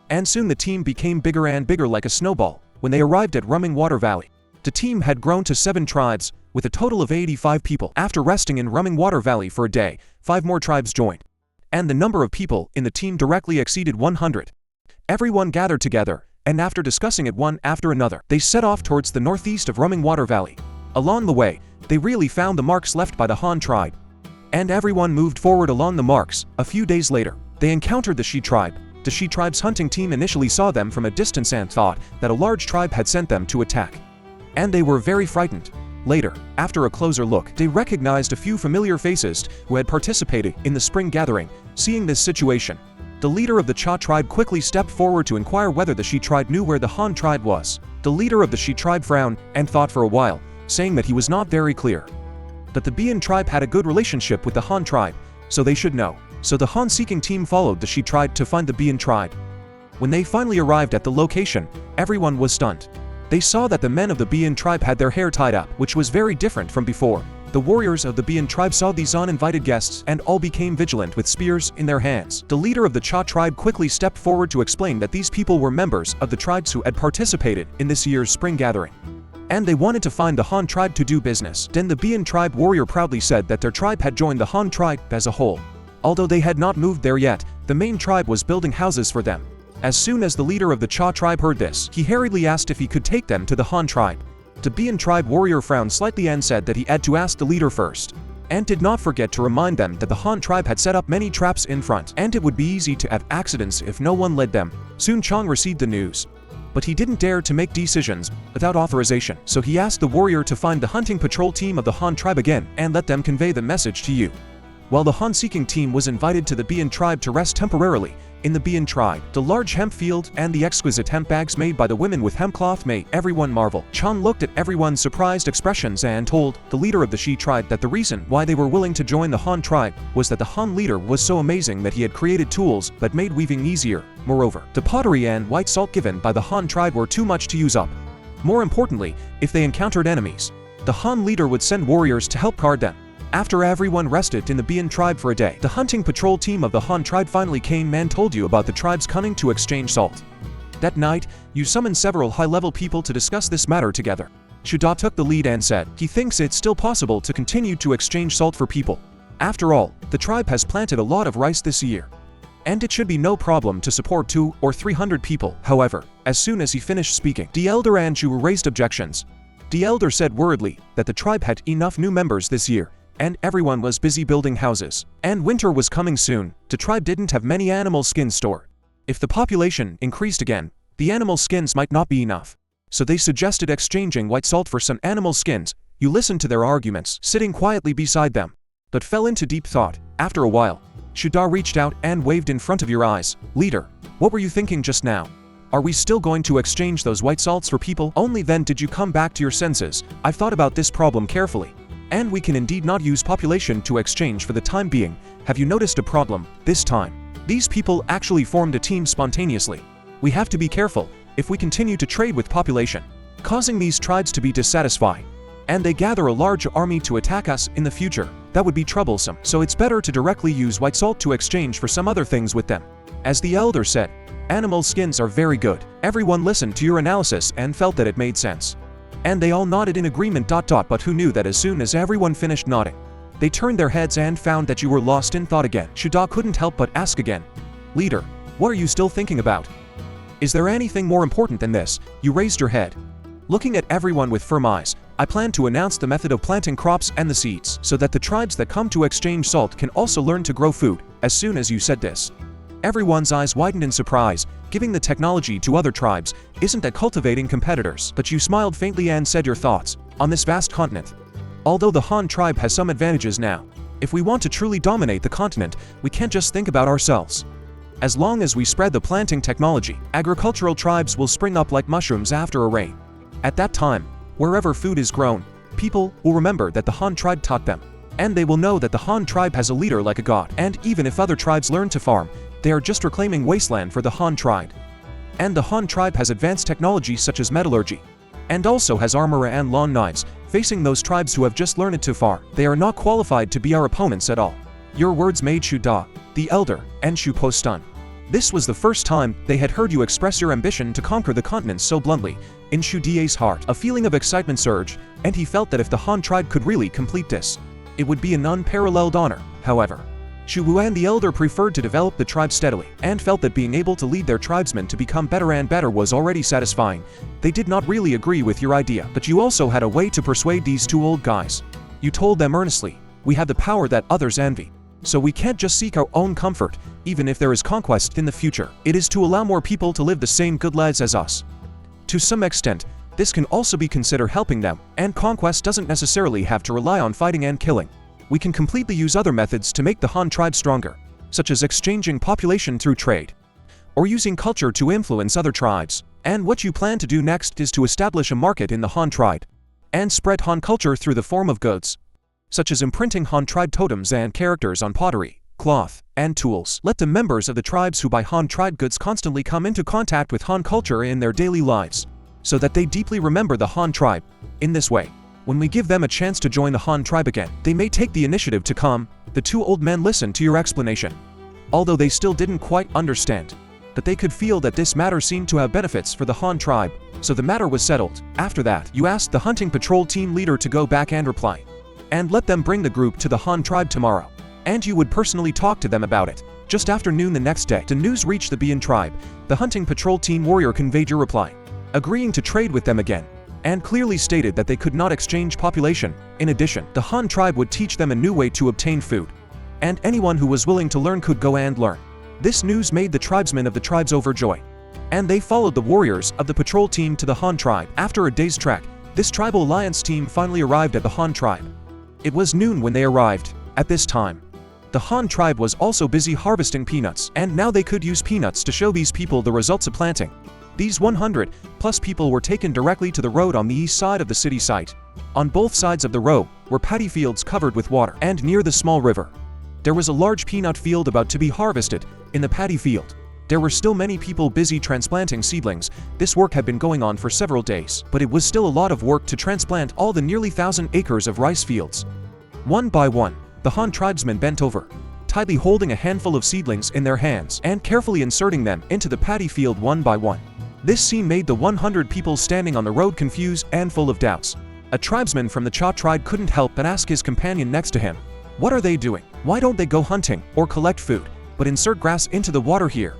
And soon the team became bigger and bigger like a snowball. When they arrived at Running Water Valley, the team had grown to 7 tribes, with a total of 85 people. After resting in Running Water Valley for a day, 5 more tribes joined, and the number of people in the team directly exceeded 100. Everyone gathered together, and after discussing it one after another, they set off towards the northeast of Running Water Valley. Along the way, they really found the marks left by the Han tribe, and everyone moved forward along the marks. A few days later, they encountered the Shi tribe. The Shi tribe's hunting team initially saw them from a distance and thought that a large tribe had sent them to attack, and they were very frightened. Later, after a closer look, they recognized a few familiar faces who had participated in the spring gathering. Seeing this situation, the leader of the Cha tribe quickly stepped forward to inquire whether the Shi tribe knew where the Han tribe was. The leader of the Shi tribe frowned and thought for a while, saying that he was not very clear, that the Bian tribe had a good relationship with the Han tribe, so they should know. So the Han-seeking team followed the Shi tribe to find the Bian tribe. When they finally arrived at the location, everyone was stunned. They saw that the men of the Bian tribe had their hair tied up, which was very different from before. The warriors of the Bian tribe saw these uninvited guests and all became vigilant with spears in their hands. The leader of the Cha tribe quickly stepped forward to explain that these people were members of the tribes who had participated in this year's spring gathering, and they wanted to find the Han tribe to do business. Then the Bian tribe warrior proudly said that their tribe had joined the Han tribe as a whole. Although they had not moved there yet, the main tribe was building houses for them. As soon as the leader of the Cha tribe heard this, he hurriedly asked if he could take them to the Han tribe. The Bian tribe warrior frowned slightly and said that he had to ask the leader first, and did not forget to remind them that the Han tribe had set up many traps in front, and it would be easy to have accidents if no one led them. Soon Chang received the news, but he didn't dare to make decisions without authorization, so he asked the warrior to find the hunting patrol team of the Han tribe again and let them convey the message to you. While the Han-seeking team was invited to the Bian tribe to rest temporarily, in the Bian tribe, the large hemp field and the exquisite hemp bags made by the women with hemp cloth made everyone marvel. Chan looked at everyone's surprised expressions and told the leader of the Shi tribe that the reason why they were willing to join the Han tribe was that the Han leader was so amazing that he had created tools that made weaving easier. Moreover, the pottery and white salt given by the Han tribe were too much to use up. More importantly, if they encountered enemies, the Han leader would send warriors to help guard them. After everyone rested in the Bian tribe for a day, the hunting patrol team of the Han tribe finally came and told you about the tribe's cunning to exchange salt. That night, you summoned several high-level people to discuss this matter together. Shuda took the lead and said he thinks it's still possible to continue to exchange salt for people. After all, the tribe has planted a lot of rice this year, and it should be no problem to support 200 or 300 people. However, as soon as he finished speaking, the elder and Zhu raised objections. The elder said worriedly that the tribe had enough new members this year, and everyone was busy building houses, and winter was coming soon. The tribe didn't have many animal skins stored. If the population increased again, the animal skins might not be enough. So they suggested exchanging white salt for some animal skins. You listened to their arguments, sitting quietly beside them, but fell into deep thought. After a while, Shuda reached out and waved in front of your eyes. Leader, what were you thinking just now? Are we still going to exchange those white salts for people? Only then did you come back to your senses. I've thought about this problem carefully, and we can indeed not use population to exchange for the time being. Have you noticed a problem this time? These people actually formed a team spontaneously. We have to be careful if we continue to trade with population, causing these tribes to be dissatisfied, and they gather a large army to attack us in the future. That would be troublesome, so it's better to directly use white salt to exchange for some other things with them. As the elder said, animal skins are very good. Everyone listened to your analysis and felt that it made sense. And they all nodded in agreement. But who knew that as soon as everyone finished nodding, they turned their heads and found that you were lost in thought again. Shuda couldn't help but ask again, "Leader, what are you still thinking about? Is there anything more important than this?" You raised your head, looking at everyone with firm eyes. "I plan to announce the method of planting crops and the seeds, so that the tribes that come to exchange salt can also learn to grow food." As soon as you said this, everyone's eyes widened in surprise. Giving the technology to other tribes isn't that cultivating competitors, but you smiled faintly and said your thoughts on this vast continent. Although the Han tribe has some advantages now, if we want to truly dominate the continent, we can't just think about ourselves. As long as we spread the planting technology, agricultural tribes will spring up like mushrooms after a rain. At that time, wherever food is grown, people will remember that the Han tribe taught them, and they will know that the Han tribe has a leader like a god. And even if other tribes learn to farm, they are just reclaiming wasteland for the Han tribe. And the Han tribe has advanced technology such as metallurgy, and also has armor and long knives. Facing those tribes who have just learned to farm, they are not qualified to be our opponents at all. Your words made Shuda, the elder, and Shupo stunned. This was the first time they had heard you express your ambition to conquer the continent so bluntly. In Shudie's heart, a feeling of excitement surged, and he felt that if the Han tribe could really complete this, it would be an unparalleled honor. However, Shu Wuan the elder preferred to develop the tribe steadily, and felt that being able to lead their tribesmen to become better and better was already satisfying. They did not really agree with your idea, but you also had a way to persuade these two old guys. You told them earnestly, "We have the power that others envy. So we can't just seek our own comfort, even if there is conquest in the future. It is to allow more people to live the same good lives as us. To some extent, this can also be considered helping them, and conquest doesn't necessarily have to rely on fighting and killing. We can completely use other methods to make the Han tribe stronger, such as exchanging population through trade, or using culture to influence other tribes. And what you plan to do next is to establish a market in the Han tribe, and spread Han culture through the form of goods, such as imprinting Han tribe totems and characters on pottery, cloth, and tools. Let the members of the tribes who buy Han tribe goods constantly come into contact with Han culture in their daily lives, so that they deeply remember the Han tribe. In this way, when we give them a chance to join the Han tribe again, they may take the initiative to come." The two old men listened to your explanation, although they still didn't quite understand, but they could feel that this matter seemed to have benefits for the Han tribe, so the matter was settled. After that, you asked the hunting patrol team leader to go back and reply, and let them bring the group to the Han tribe tomorrow, and you would personally talk to them about it. Just after noon the next day, the news reached the Bian tribe. The hunting patrol team warrior conveyed your reply, agreeing to trade with them again, and clearly stated that they could not exchange population. In addition, the Han tribe would teach them a new way to obtain food, and anyone who was willing to learn could go and learn. This news made the tribesmen of the tribes overjoyed, and they followed the warriors of the patrol team to the Han tribe. After a day's trek, this tribal alliance team finally arrived at the Han tribe. It was noon when they arrived. At this time, the Han tribe was also busy harvesting peanuts, and now they could use peanuts to show these people the results of planting. These 100+ people were taken directly to the road on the east side of the city site. On both sides of the road were paddy fields covered with water, and near the small river, there was a large peanut field about to be harvested. In the paddy field, there were still many people busy transplanting seedlings. This work had been going on for several days, but it was still a lot of work to transplant all the nearly 1,000 acres of rice fields. One by one, the Han tribesmen bent over, tightly holding a handful of seedlings in their hands and carefully inserting them into the paddy field one by one. This scene made the 100 people standing on the road confused and full of doubts. A tribesman from the Cha tribe couldn't help but ask his companion next to him, "What are they doing? Why don't they go hunting or collect food, but insert grass into the water here?"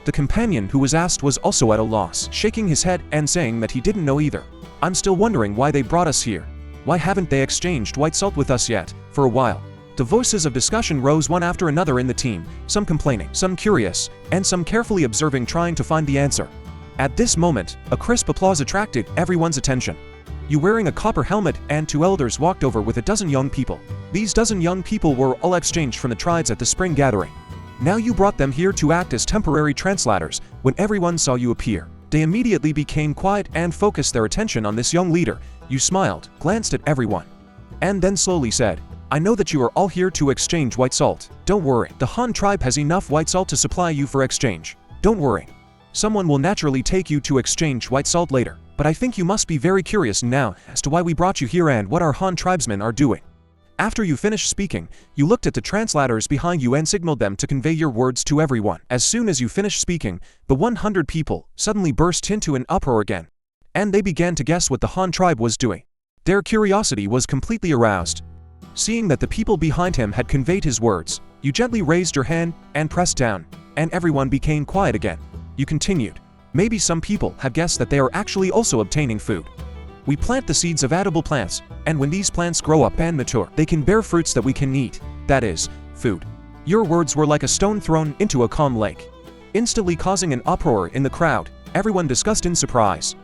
The companion who was asked was also at a loss, shaking his head and saying that he didn't know either. "I'm still wondering why they brought us here. Why haven't they exchanged white salt with us yet?" For a while, the voices of discussion rose one after another in the team, some complaining, some curious, and some carefully observing, trying to find the answer. At this moment, a crisp applause attracted everyone's attention. You, wearing a copper helmet, and two elders walked over with a dozen young people. These dozen young people were all exchanged from the tribes at the spring gathering. Now you brought them here to act as temporary translators. When everyone saw you appear, they immediately became quiet and focused their attention on this young leader. You smiled, glanced at everyone, and then slowly said, "I know that you are all here to exchange white salt. Don't worry, the Han tribe has enough white salt to supply you for exchange. Don't worry. Someone will naturally take you to exchange white salt later. But I think you must be very curious now as to why we brought you here and what our Han tribesmen are doing." After you finished speaking, you looked at the translators behind you and signaled them to convey your words to everyone. As soon as you finished speaking, the 100 people suddenly burst into an uproar again, and they began to guess what the Han tribe was doing. Their curiosity was completely aroused. Seeing that the people behind him had conveyed his words, you gently raised your hand and pressed down, and everyone became quiet again. You continued. Maybe some people have guessed that they are actually also obtaining food. We plant the seeds of edible plants, and when these plants grow up and mature, they can bear fruits that we can eat, that is, food. Your words were like a stone thrown into a calm lake, instantly causing an uproar in the crowd, everyone discussed in surprise.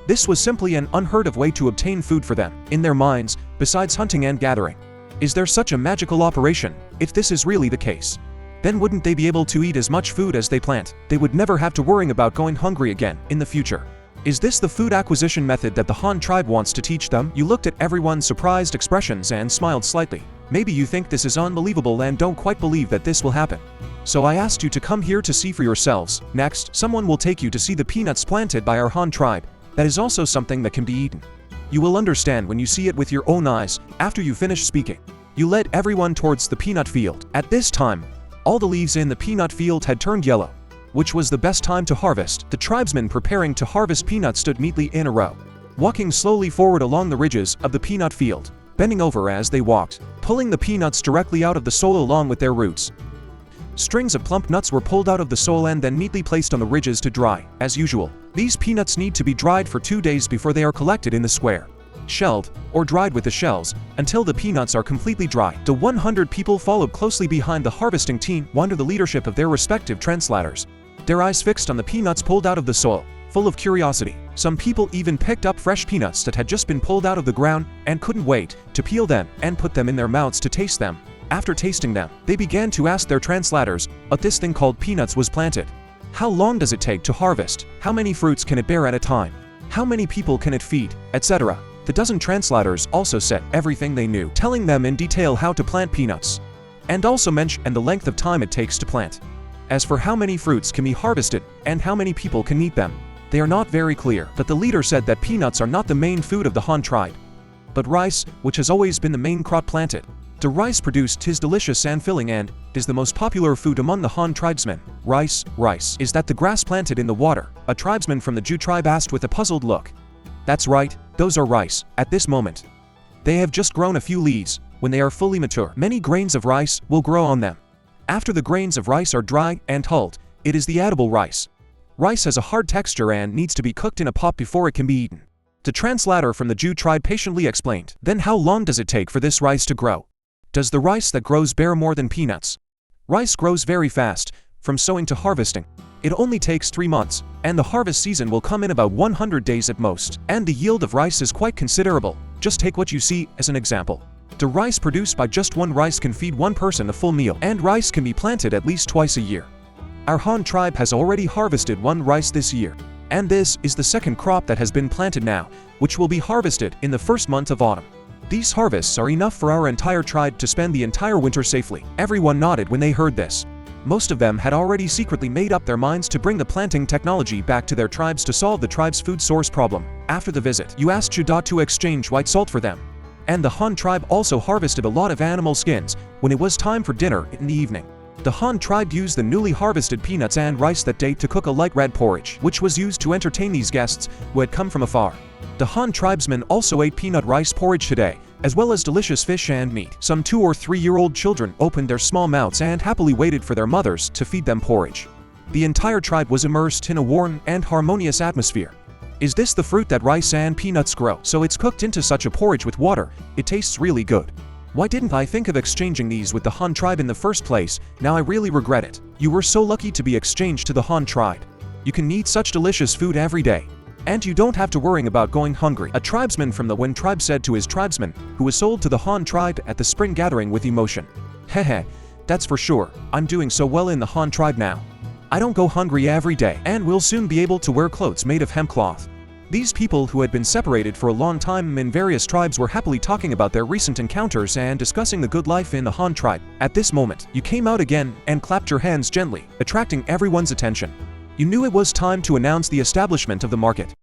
This was simply an unheard of way to obtain food for them, in their minds, besides hunting and gathering. Is there such a magical operation? If this is really the case, then wouldn't they be able to eat as much food as they plant? They would never have to worry about going hungry again in the future. Is this the food acquisition method that the Han tribe wants to teach them? You looked at everyone's surprised expressions and smiled slightly. Maybe you think this is unbelievable and don't quite believe that this will happen. So I asked you to come here to see for yourselves. Next, someone will take you to see the peanuts planted by our Han tribe. That is also something that can be eaten. You will understand when you see it with your own eyes. After you finish speaking, you led everyone towards the peanut field. At this time, all the leaves in the peanut field had turned yellow, which was the best time to harvest. The tribesmen preparing to harvest peanuts stood neatly in a row, walking slowly forward along the ridges of the peanut field, bending over as they walked, pulling the peanuts directly out of the soil along with their roots. Strings of plump nuts were pulled out of the soil and then neatly placed on the ridges to dry. As usual, these peanuts need to be dried for 2 days before they are collected in the square, shelled, or dried with the shells, until the peanuts are completely dry. The 100 people followed closely behind the harvesting team under the leadership of their respective translators, their eyes fixed on the peanuts pulled out of the soil, full of curiosity. Some people even picked up fresh peanuts that had just been pulled out of the ground and couldn't wait to peel them and put them in their mouths to taste them. After tasting them, they began to ask their translators what this thing called peanuts was planted. How long does it take to harvest? How many fruits can it bear at a time? How many people can it feed? Etc. The dozen translators also said everything they knew, telling them in detail how to plant peanuts, and also mentioned the length of time it takes to plant. As for how many fruits can be harvested and how many people can eat them, they are not very clear. But the leader said that peanuts are not the main food of the Han tribe, but rice, which has always been the main crop planted. The rice produced is delicious and filling and is the most popular food among the Han tribesmen. Rice, is that the grass planted in the water? A tribesman from the Jew tribe asked with a puzzled look. That's right, those are rice. At this moment, they have just grown a few leaves. When they are fully mature, many grains of rice will grow on them. After the grains of rice are dry and hulled, it is the edible rice. Rice has a hard texture and needs to be cooked in a pot before it can be eaten. The translator from the Jew tribe patiently explained. Then how long does it take for this rice to grow? Does the rice that grows bear more than peanuts? Rice grows very fast, from sowing to harvesting. It only takes 3 months, and the harvest season will come in about 100 days at most. And the yield of rice is quite considerable. Just take what you see as an example. The rice produced by just one rice can feed one person a full meal, and rice can be planted at least twice a year. Our Han tribe has already harvested 1 rice this year, and this is the second crop that has been planted now, which will be harvested in the first month of autumn. These harvests are enough for our entire tribe to spend the entire winter safely. Everyone nodded when they heard this. Most of them had already secretly made up their minds to bring the planting technology back to their tribes to solve the tribe's food source problem. After the visit, you asked Shuda to exchange white salt for them. And the Han tribe also harvested a lot of animal skins when it was time for dinner in the evening. The Han tribe used the newly harvested peanuts and rice that day to cook a light red porridge, which was used to entertain these guests who had come from afar. The Han tribesmen also ate peanut rice porridge today, as well as delicious fish and meat. Some 2- or 3-year-old children opened their small mouths and happily waited for their mothers to feed them porridge. The entire tribe was immersed in a warm and harmonious atmosphere. Is this the fruit that rice and peanuts grow? So it's cooked into such a porridge with water. It tastes really good. Why didn't I think of exchanging these with the Han tribe in the first place? Now I really regret it. You were so lucky to be exchanged to the Han tribe. You can eat such delicious food every day, and you don't have to worry about going hungry. A tribesman from the Wen tribe said to his tribesman, who was sold to the Han tribe at the spring gathering with emotion. Hehe, that's for sure. I'm doing so well in the Han tribe now. I don't go hungry every day, and will soon be able to wear clothes made of hemp cloth. These people who had been separated for a long time in various tribes were happily talking about their recent encounters and discussing the good life in the Han tribe. At this moment, you came out again and clapped your hands gently, attracting everyone's attention. You knew it was time to announce the establishment of the market.